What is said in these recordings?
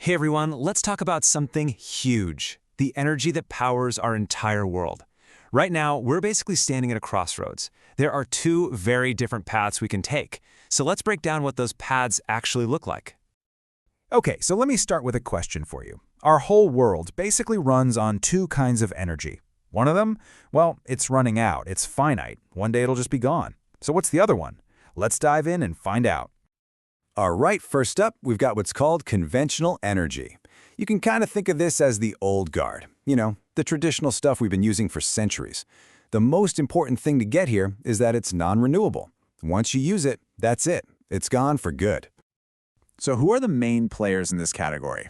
Hey everyone, let's talk about something huge, the energy that powers our entire world. Right now, we're basically standing at a crossroads. There are two very different paths we can take. So let's break down what those paths actually look like. Okay, so let me start with a question for you. Our whole world basically runs on two kinds of energy. One of them, well, it's running out, it's finite. One day it'll just be gone. So what's the other one? Let's dive in and find out. All right, first up, we've got what's called conventional energy. You can kind of think of this as the old guard. You know, the traditional stuff we've been using for centuries. The most important thing to get here is that it's non-renewable. Once you use it, that's it. It's gone for good. So who are the main players in this category?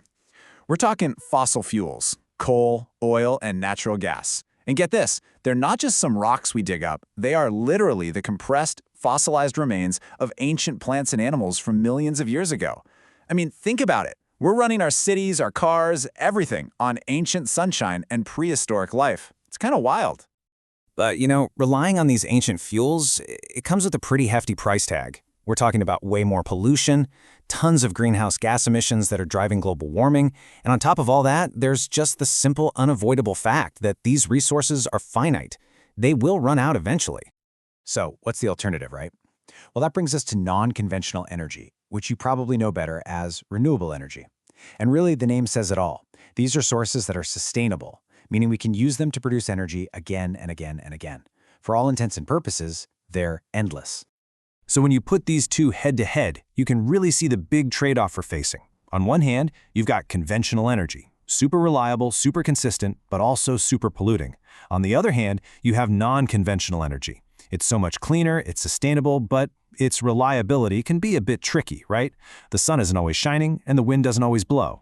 We're talking fossil fuels, coal, oil, and natural gas. And get this, they're not just some rocks we dig up. They are literally the compressed, fossilized remains of ancient plants and animals from millions of years ago. I mean, think about it. We're running our cities, our cars, everything on ancient sunshine and prehistoric life. It's kind of wild. But, relying on these ancient fuels, it comes with a pretty hefty price tag. We're talking about way more pollution, tons of greenhouse gas emissions that are driving global warming, and on top of all that, there's just the simple, unavoidable fact that these resources are finite. They will run out eventually. So what's the alternative, right? Well, that brings us to non-conventional energy, which you probably know better as renewable energy. And really, the name says it all. These are sources that are sustainable, meaning we can use them to produce energy again and again and again. For all intents and purposes, they're endless. So when you put these two head-to-head, you can really see the big trade-off we're facing. On one hand, you've got conventional energy, super reliable, super consistent, but also super polluting. On the other hand, you have non-conventional energy. It's so much cleaner, it's sustainable, but its reliability can be a bit tricky, right? The sun isn't always shining, and the wind doesn't always blow.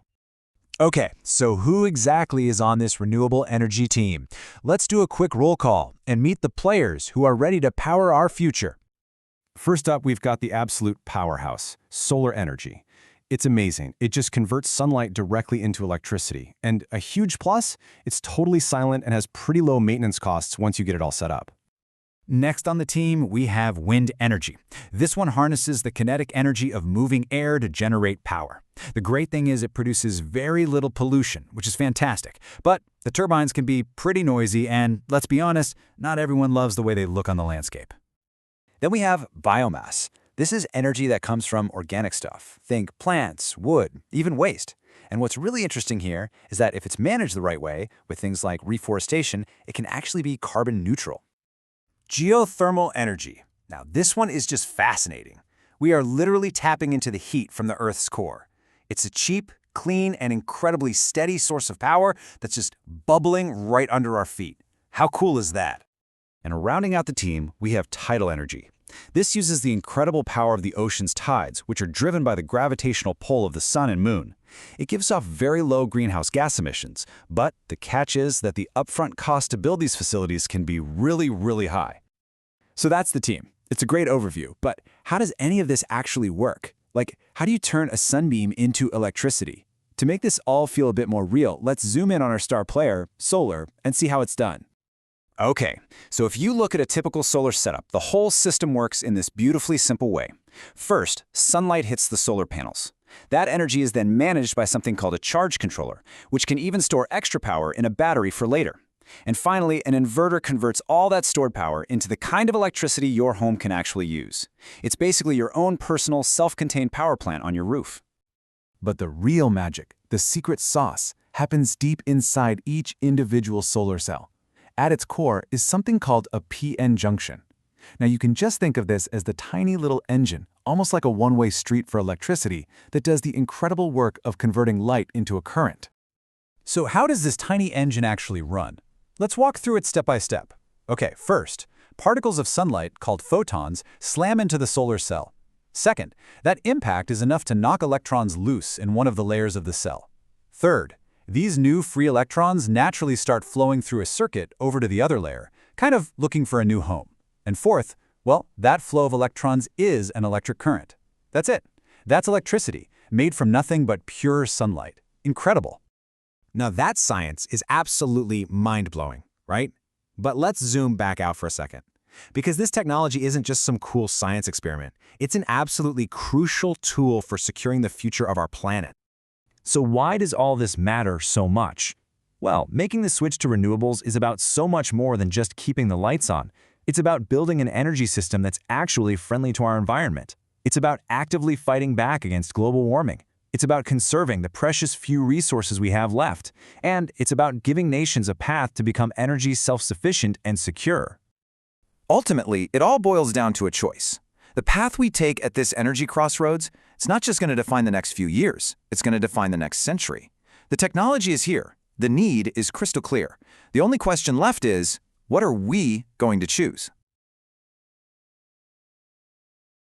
Okay, so who exactly is on this renewable energy team? Let's do a quick roll call and meet the players who are ready to power our future. First up, we've got the absolute powerhouse, solar energy. It's amazing. It just converts sunlight directly into electricity. And a huge plus, it's totally silent and has pretty low maintenance costs once you get it all set up. Next on the team, we have wind energy. This one harnesses the kinetic energy of moving air to generate power. The great thing is it produces very little pollution, which is fantastic. But the turbines can be pretty noisy and, let's be honest, not everyone loves the way they look on the landscape. Then we have biomass. This is energy that comes from organic stuff. Think plants, wood, even waste. And what's really interesting here is that if it's managed the right way, with things like reforestation, it can actually be carbon neutral. Geothermal energy. Now, this one is just fascinating. We are literally tapping into the heat from the Earth's core. It's a cheap, clean, and incredibly steady source of power that's just bubbling right under our feet. How cool is that? And rounding out the team, we have tidal energy. This uses the incredible power of the ocean's tides, which are driven by the gravitational pull of the sun and moon. It gives off very low greenhouse gas emissions, but the catch is that the upfront cost to build these facilities can be really, really high. So that's the team. It's a great overview, but how does any of this actually work? Like, how do you turn a sunbeam into electricity? To make this all feel a bit more real, let's zoom in on our star player, solar, and see how it's done. Okay, so if you look at a typical solar setup, the whole system works in this beautifully simple way. First, sunlight hits the solar panels. That energy is then managed by something called a charge controller, which can even store extra power in a battery for later. And finally, an inverter converts all that stored power into the kind of electricity your home can actually use. It's basically your own personal, self-contained power plant on your roof. But the real magic, the secret sauce, happens deep inside each individual solar cell. At its core is something called a PN junction. Now you can just think of this as the tiny little engine, almost like a one-way street for electricity, that does the incredible work of converting light into a current. So how does this tiny engine actually run? Let's walk through it step by step. Okay, first, particles of sunlight, called photons, slam into the solar cell. Second, that impact is enough to knock electrons loose in one of the layers of the cell. Third, these new free electrons naturally start flowing through a circuit over to the other layer, kind of looking for a new home. And fourth, well, that flow of electrons is an electric current. That's it. That's electricity, made from nothing but pure sunlight. Incredible. Now that science is absolutely mind-blowing, right? But let's zoom back out for a second. Because this technology isn't just some cool science experiment. It's an absolutely crucial tool for securing the future of our planet. So why does all this matter so much? Well, making the switch to renewables is about so much more than just keeping the lights on. It's about building an energy system that's actually friendly to our environment. It's about actively fighting back against global warming. It's about conserving the precious few resources we have left. And it's about giving nations a path to become energy self-sufficient and secure. Ultimately, it all boils down to a choice. The path we take at this energy crossroads, it's not just going to define the next few years, it's going to define the next century. The technology is here. The need is crystal clear. The only question left is, what are we going to choose?